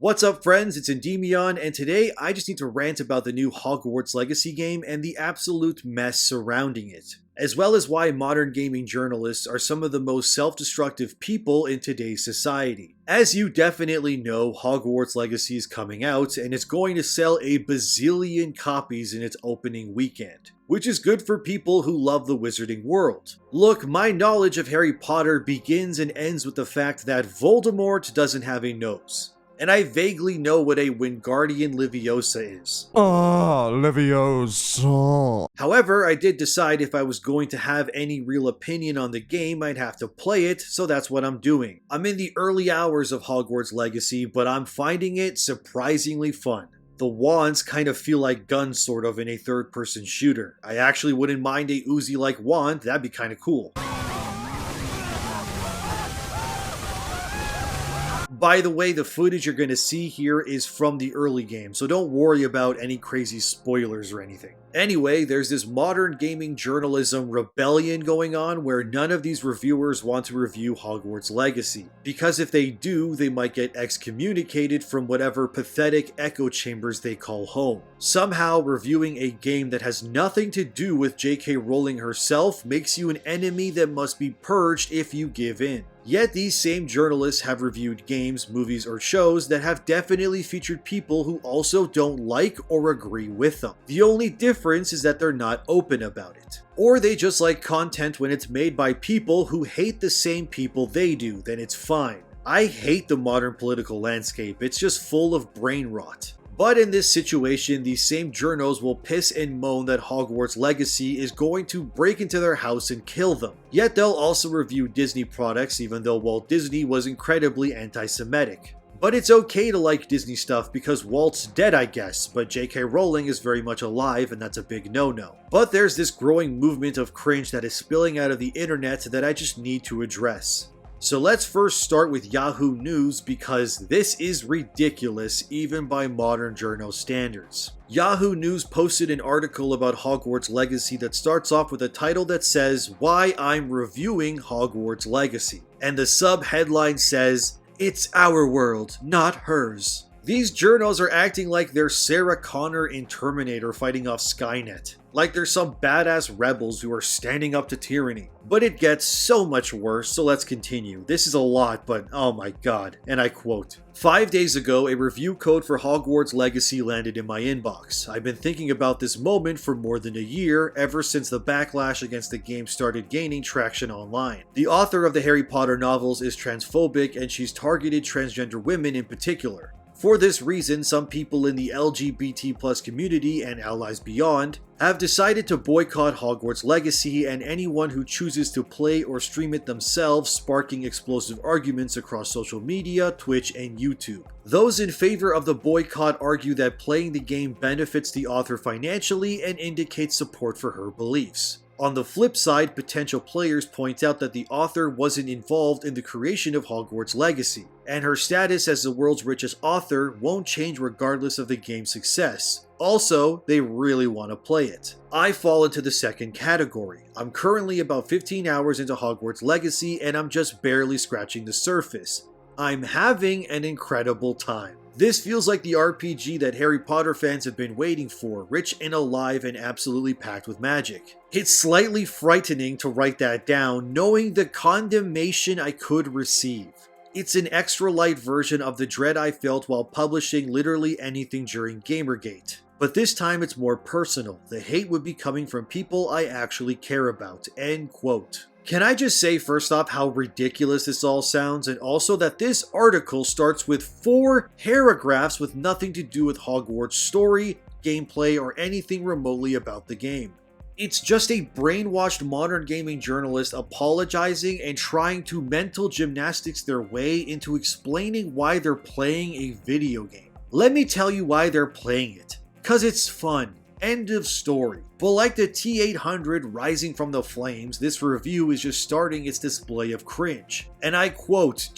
What's up, friends? It's Endymion, and today I just need to rant about the new Hogwarts Legacy game and the absolute mess surrounding it, as well as why modern gaming journalists are some of the most self-destructive people in today's society. As you definitely know, Hogwarts Legacy is coming out, and it's going to sell a bazillion copies in its opening weekend, which is good for people who love the wizarding world. Look, my knowledge of Harry Potter begins and ends with the fact that Voldemort doesn't have a nose. And I vaguely know what a Wingardium Leviosa is. Leviosa. However, I did decide if I was going to have any real opinion on the game, I'd have to play it, so that's what I'm doing. I'm in the early hours of Hogwarts Legacy, but I'm finding it surprisingly fun. The wands kind of feel like guns sort of in a third-person shooter. I actually wouldn't mind a Uzi-like wand, that'd be kinda cool. By the way, the footage you're going to see here is from the early game, so don't worry about any crazy spoilers or anything. Anyway, there's this modern gaming journalism rebellion going on where none of these reviewers want to review Hogwarts Legacy, because if they do, they might get excommunicated from whatever pathetic echo chambers they call home. Somehow, reviewing a game that has nothing to do with J.K. Rowling herself makes you an enemy that must be purged if you give in. Yet these same journalists have reviewed games, movies, or shows that have definitely featured people who also don't like or agree with them. The only difference is that they're not open about it. Or they just like content when it's made by people who hate the same people they do, then it's fine. I hate the modern political landscape, it's just full of brain rot. But in this situation, these same journos will piss and moan that Hogwarts Legacy is going to break into their house and kill them. Yet they'll also review Disney products even though Walt Disney was incredibly anti-Semitic. But it's okay to like Disney stuff because Walt's dead, I guess, but J.K. Rowling is very much alive and that's a big no-no. But there's this growing movement of cringe that is spilling out of the internet that I just need to address. So let's first start with Yahoo News because this is ridiculous even by modern journal standards. Yahoo News posted an article about Hogwarts Legacy that starts off with a title that says, "Why I'm Reviewing Hogwarts Legacy." And the sub-headline says, "It's our world, not hers." These journals are acting like they're Sarah Connor in Terminator fighting off Skynet. Like they're some badass rebels who are standing up to tyranny. But it gets so much worse, so let's continue. This is a lot, but oh my god. And I quote, "5 days ago, a review code for Hogwarts Legacy landed in my inbox. I've been thinking about this moment for more than a year, ever since the backlash against the game started gaining traction online. The author of the Harry Potter novels is transphobic and she's targeted transgender women in particular. For this reason, some people in the LGBT+ community and allies beyond have decided to boycott Hogwarts Legacy and anyone who chooses to play or stream it themselves, sparking explosive arguments across social media, Twitch, and YouTube. Those in favor of the boycott argue that playing the game benefits the author financially and indicates support for her beliefs. On the flip side, potential players point out that the author wasn't involved in the creation of Hogwarts Legacy, and her status as the world's richest author won't change regardless of the game's success. Also, they really want to play it. I fall into the second category. I'm currently about 15 hours into Hogwarts Legacy and I'm just barely scratching the surface. I'm having an incredible time. This feels like the RPG that Harry Potter fans have been waiting for, rich and alive and absolutely packed with magic. It's slightly frightening to write that down, knowing the condemnation I could receive. It's an extra light version of the dread I felt while publishing literally anything during Gamergate. But this time it's more personal. The hate would be coming from people I actually care about." End quote. Can I just say first off how ridiculous this all sounds, and also that this article starts with 4 paragraphs with nothing to do with Hogwarts story, gameplay, or anything remotely about the game. It's just a brainwashed modern gaming journalist apologizing and trying to mental gymnastics their way into explaining why they're playing a video game. Let me tell you why they're playing it. 'Cause it's fun. End of story. But like the T-800 rising from the flames, this review is just starting its display of cringe. And I quote,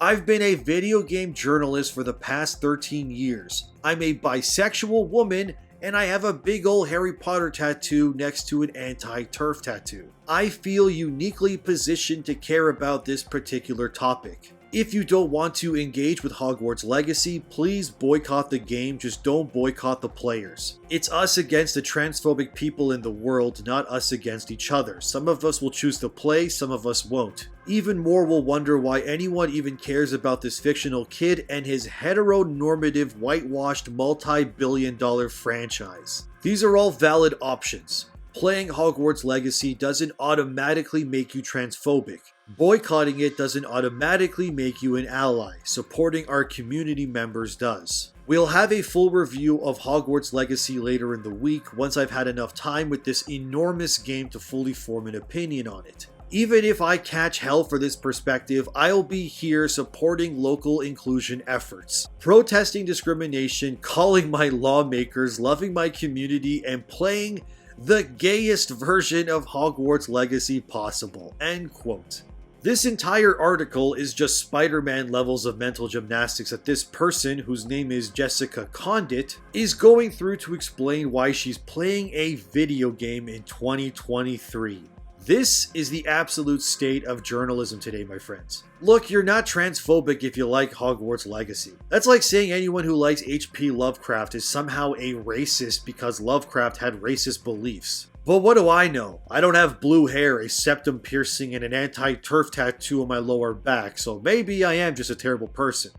"I've been a video game journalist for the past 13 years. I'm a bisexual woman and I have a big ol' Harry Potter tattoo next to an anti-TERF tattoo. I feel uniquely positioned to care about this particular topic. If you don't want to engage with Hogwarts Legacy, please boycott the game, just don't boycott the players. It's us against the transphobic people in the world, not us against each other. Some of us will choose to play, some of us won't. Even more will wonder why anyone even cares about this fictional kid and his heteronormative, whitewashed, multi-billion-dollar franchise. These are all valid options. Playing Hogwarts Legacy doesn't automatically make you transphobic. Boycotting it doesn't automatically make you an ally. Supporting our community members does. We'll have a full review of Hogwarts Legacy later in the week once I've had enough time with this enormous game to fully form an opinion on it. Even if I catch hell for this perspective, I'll be here supporting local inclusion efforts, protesting discrimination, calling my lawmakers, loving my community, and playing the gayest version of Hogwarts Legacy possible. End quote. This entire article is just Spider-Man levels of mental gymnastics that this person, whose name is Jessica Condit, is going through to explain why she's playing a video game in 2023. This is the absolute state of journalism today, my friends. Look, you're not transphobic if you like Hogwarts Legacy. That's like saying anyone who likes H.P. Lovecraft is somehow a racist because Lovecraft had racist beliefs. But what do I know? I don't have blue hair, a septum piercing, and an anti-turf tattoo on my lower back, so maybe I am just a terrible person.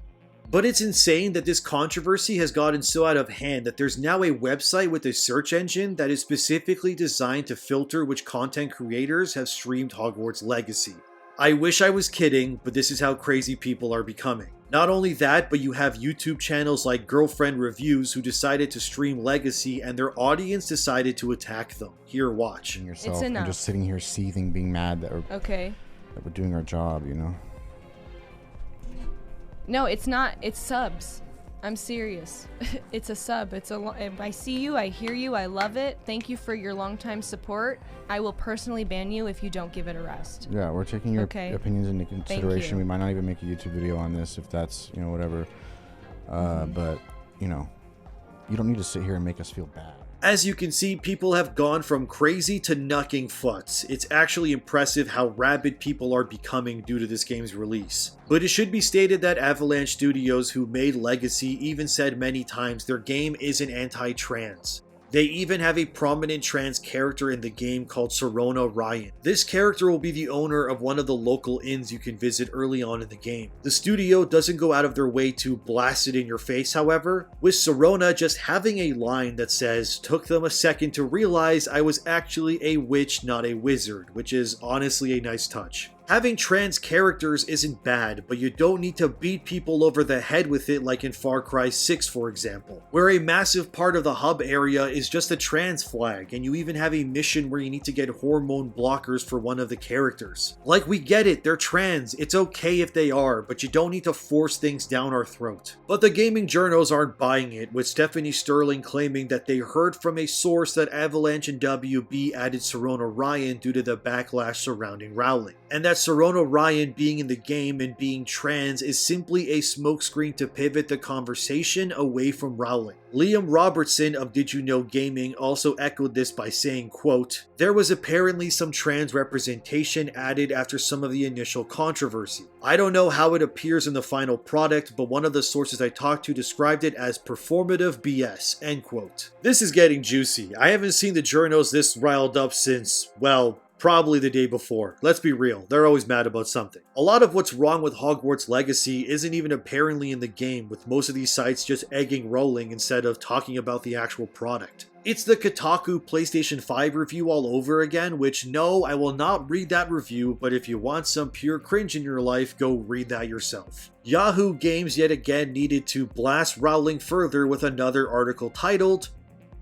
But it's insane that this controversy has gotten so out of hand that there's now a website with a search engine that is specifically designed to filter which content creators have streamed Hogwarts Legacy. I wish I was kidding, but this is how crazy people are becoming. Not only that, but you have YouTube channels like Girlfriend Reviews who decided to stream Legacy and their audience decided to attack them. Here, watch. Yourself and just sitting here seething, being mad that we're doing our job, you know? No, it's not. It's subs. I'm serious. It's a sub. I see you. I hear you. I love it. Thank you for your longtime support. I will personally ban you if you don't give it a rest. Yeah, we're taking your opinions into consideration. We might not even make a YouTube video on this if that's, whatever. But, you don't need to sit here and make us feel bad. As you can see, people have gone from crazy to knucking futs. It's actually impressive how rabid people are becoming due to this game's release. But it should be stated that Avalanche Studios, who made Legacy, even said many times their game isn't anti-trans. They even have a prominent trans character in the game called Serona Ryan. This character will be the owner of one of the local inns you can visit early on in the game. The studio doesn't go out of their way to blast it in your face, however, with Serona just having a line that says, "Took them a second to realize I was actually a witch, not a wizard," which is honestly a nice touch. Having trans characters isn't bad, but you don't need to beat people over the head with it like in Far Cry 6, for example, where a massive part of the hub area is just a trans flag, and you even have a mission where you need to get hormone blockers for one of the characters. Like, we get it, they're trans, it's okay if they are, but you don't need to force things down our throat. But the gaming journals aren't buying it, with Stephanie Sterling claiming that they heard from a source that Avalanche and WB added Serona Ryan due to the backlash surrounding Rowling, and that Serona Ryan being in the game and being trans is simply a smokescreen to pivot the conversation away from Rowling. Liam Robertson of Did You Know Gaming also echoed this by saying, quote, "There was apparently some trans representation added after some of the initial controversy. I don't know how it appears in the final product, but one of the sources I talked to described it as performative BS," end quote. This is getting juicy. I haven't seen the journos this riled up since, well, probably the day before. Let's be real, they're always mad about something. A lot of what's wrong with Hogwarts Legacy isn't even apparently in the game, with most of these sites just egging Rowling instead of talking about the actual product. It's the Kotaku PlayStation 5 review all over again, which no, I will not read that review, but if you want some pure cringe in your life, go read that yourself. Yahoo Games yet again needed to blast Rowling further with another article titled,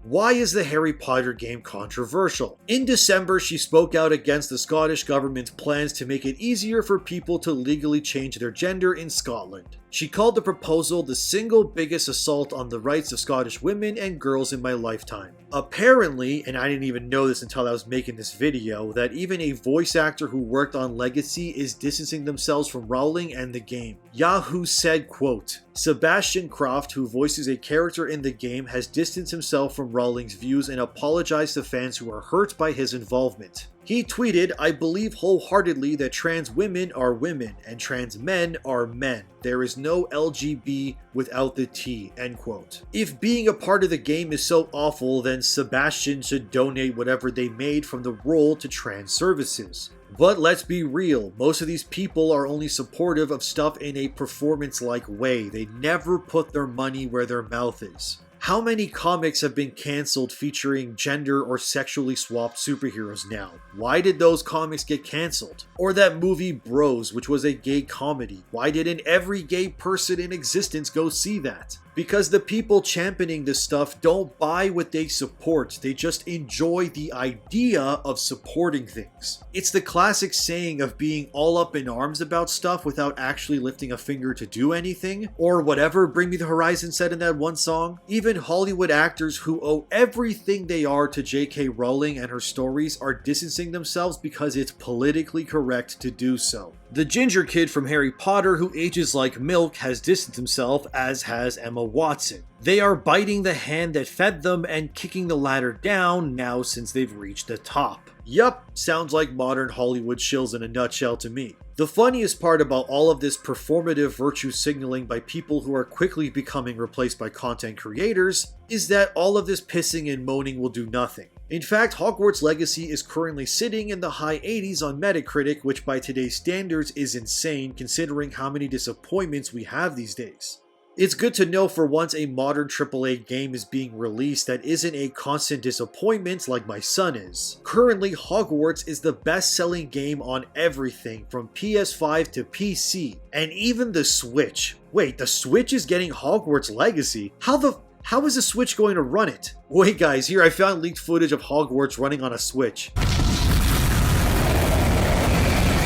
"Why is the Harry Potter game controversial?" In December, she spoke out against the Scottish government's plans to make it easier for people to legally change their gender in Scotland. She called the proposal the single biggest assault on the rights of Scottish women and girls in my lifetime. Apparently, and I didn't even know this until I was making this video, that even a voice actor who worked on Legacy is distancing themselves from Rowling and the game. Yahoo said, quote, "Sebastian Croft, who voices a character in the game, has distanced himself from Rowling's views and apologized to fans who are hurt by his involvement. He tweeted, "I believe wholeheartedly that trans women are women and trans men are men. There is no LGB without the T," end quote. If being a part of the game is so awful, then Sebastian should donate whatever they made from the role to trans services. But let's be real, most of these people are only supportive of stuff in a performance-like way. They never put their money where their mouth is. How many comics have been cancelled featuring gender or sexually swapped superheroes now? Why did those comics get cancelled? Or that movie Bros, which was a gay comedy. Why didn't every gay person in existence go see that? Because the people championing this stuff don't buy what they support, they just enjoy the idea of supporting things. It's the classic saying of being all up in arms about stuff without actually lifting a finger to do anything, or whatever Bring Me the Horizon said in that one song. Even Hollywood actors who owe everything they are to J.K. Rowling and her stories are distancing themselves because it's politically correct to do so. The ginger kid from Harry Potter who ages like milk has distanced himself, as has Emma Watson. They are biting the hand that fed them and kicking the ladder down now since they've reached the top. Yup, sounds like modern Hollywood shills in a nutshell to me. The funniest part about all of this performative virtue signaling by people who are quickly becoming replaced by content creators is that all of this pissing and moaning will do nothing. In fact, Hogwarts Legacy is currently sitting in the high 80s on Metacritic, which by today's standards is insane considering how many disappointments we have these days. It's good to know for once a modern AAA game is being released that isn't a constant disappointment like my son is. Currently, Hogwarts is the best-selling game on everything from PS5 to PC, and even the Switch. Wait, the Switch is getting Hogwarts Legacy? How is the Switch going to run it? Wait guys, here I found leaked footage of Hogwarts running on a Switch.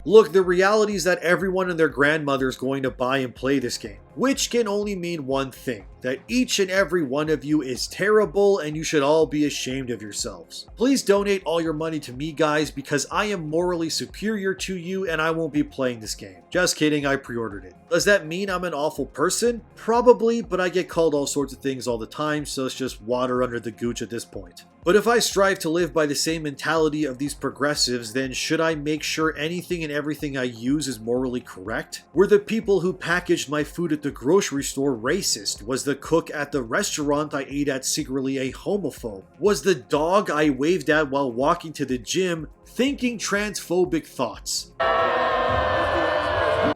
Look, the reality is that everyone and their grandmother is going to buy and play this game, which can only mean one thing, that each and every one of you is terrible and you should all be ashamed of yourselves. Please donate all your money to me guys because I am morally superior to you and I won't be playing this game. Just kidding, I pre-ordered it. Does that mean I'm an awful person? Probably, but I get called all sorts of things all the time, so it's just water under the gooch at this point. But if I strive to live by the same mentality of these progressives, then should I make sure anything and everything I use is morally correct? Were the people who packaged my food at the grocery store racist? Was the cook at the restaurant I ate at secretly a homophobe? Was the dog I waved at while walking to the gym thinking transphobic thoughts?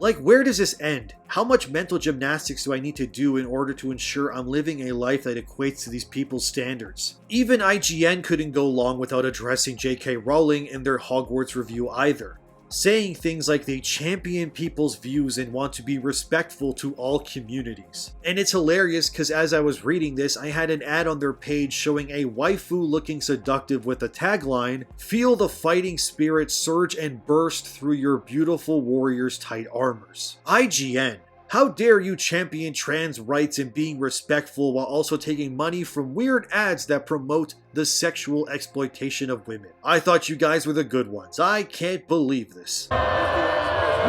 Like, where does this end? How much mental gymnastics do I need to do in order to ensure I'm living a life that equates to these people's standards? Even IGN couldn't go long without addressing J.K. Rowling in their Hogwarts review either, saying things like they champion people's views and want to be respectful to all communities. And it's hilarious because as I was reading this, I had an ad on their page showing a waifu looking seductive with a tagline, "Feel the fighting spirit surge and burst through your beautiful warriors' tight armors." IGN. How dare you champion trans rights and being respectful while also taking money from weird ads that promote the sexual exploitation of women? I thought you guys were the good ones. I can't believe this.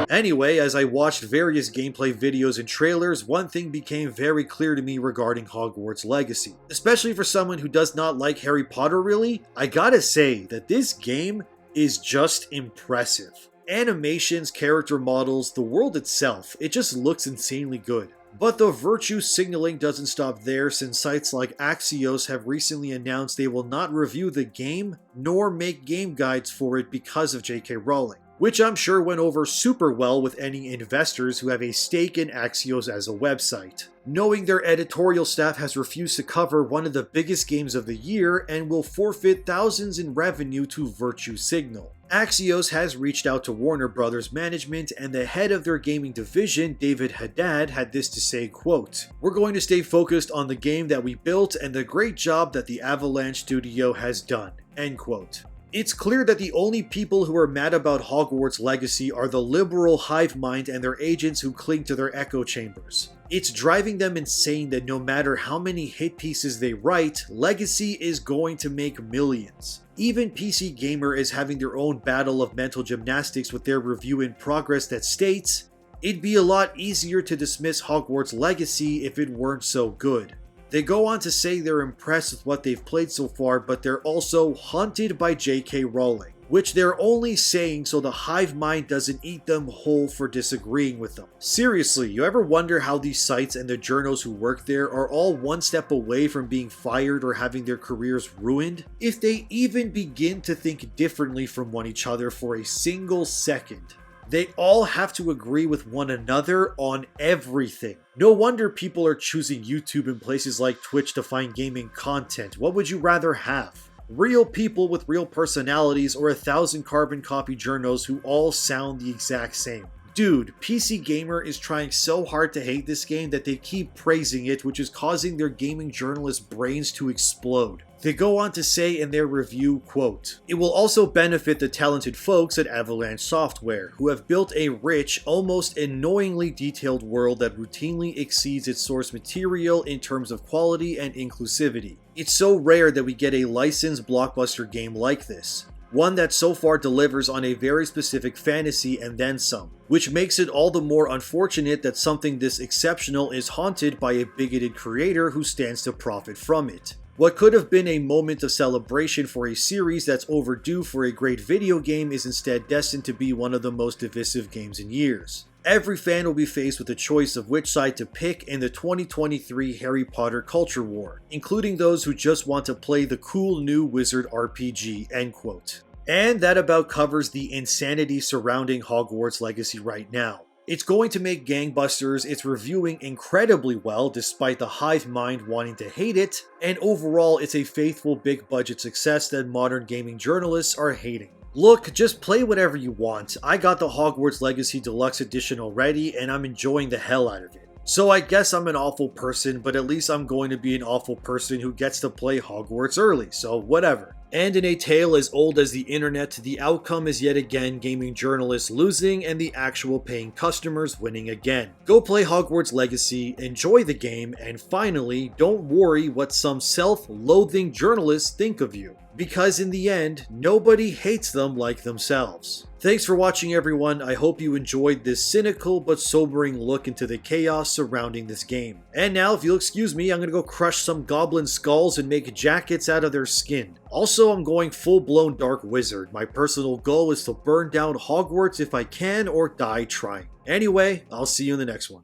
Anyway, as I watched various gameplay videos and trailers, one thing became very clear to me regarding Hogwarts Legacy. Especially for someone who does not like Harry Potter really, I gotta say that this game is just impressive. Animations, character models, the world itself, it just looks insanely good. But the virtue signaling doesn't stop there, since sites like Axios have recently announced they will not review the game nor make game guides for it because of J.K. Rowling, which I'm sure went over super well with any investors who have a stake in Axios as a website, knowing their editorial staff has refused to cover one of the biggest games of the year and will forfeit thousands in revenue to virtue signal. Axios has reached out to Warner Brothers management, and the head of their gaming division, David Haddad, had this to say, quote, "We're going to stay focused on the game that we built and the great job that the Avalanche studio has done," end quote. It's clear that the only people who are mad about Hogwarts Legacy are the liberal hive mind and their agents who cling to their echo chambers. It's driving them insane that no matter how many hit pieces they write, Legacy is going to make millions. Even PC Gamer is having their own battle of mental gymnastics with their review in progress that states, "It'd be a lot easier to dismiss Hogwarts Legacy if it weren't so good." They go on to say they're impressed with what they've played so far, but they're also haunted by J.K. Rowling. which they're only saying so the hive mind doesn't eat them whole for disagreeing with them. Seriously, you ever wonder how these sites and the journos who work there are all one step away from being fired or having their careers ruined? If they even begin to think differently from one another for a single second. They all have to agree with one another on everything. No wonder people are choosing YouTube and places like Twitch to find gaming content. What would you rather have? Real people with real personalities or 1,000 carbon copy journos who all sound the exact same? Dude, PC Gamer is trying so hard to hate this game that they keep praising it, which is causing their gaming journalist brains to explode. They go on to say in their review, quote, "It will also benefit the talented folks at Avalanche Software, who have built a rich, almost annoyingly detailed world that routinely exceeds its source material in terms of quality and inclusivity. It's so rare that we get a licensed blockbuster game like this. One that so far delivers on a very specific fantasy and then some, which makes it all the more unfortunate that something this exceptional is haunted by a bigoted creator who stands to profit from it. What could have been a moment of celebration for a series that's overdue for a great video game is instead destined to be one of the most divisive games in years. Every fan will be faced with the choice of which side to pick in the 2023 Harry Potter culture war, including those who just want to play the cool new wizard RPG," end quote. And that about covers the insanity surrounding Hogwarts Legacy right now. It's going to make gangbusters, it's reviewing incredibly well despite the hive mind wanting to hate it, and overall it's a faithful big budget success that modern gaming journalists are hating. Look, just play whatever you want. I got the Hogwarts Legacy Deluxe Edition already and I'm enjoying the hell out of it. So I guess I'm an awful person, but at least I'm going to be an awful person who gets to play Hogwarts early, so whatever. And in a tale as old as the internet, the outcome is yet again gaming journalists losing and the actual paying customers winning again. Go play Hogwarts Legacy, enjoy the game, and finally, don't worry what some self-loathing journalists think of you. Because in the end, nobody hates them like themselves. Thanks for watching everyone, I hope you enjoyed this cynical but sobering look into the chaos surrounding this game. And now, if you'll excuse me, I'm gonna go crush some goblin skulls and make jackets out of their skin. Also, I'm going full-blown Dark Wizard. My personal goal is to burn down Hogwarts if I can or die trying. Anyway, I'll see you in the next one.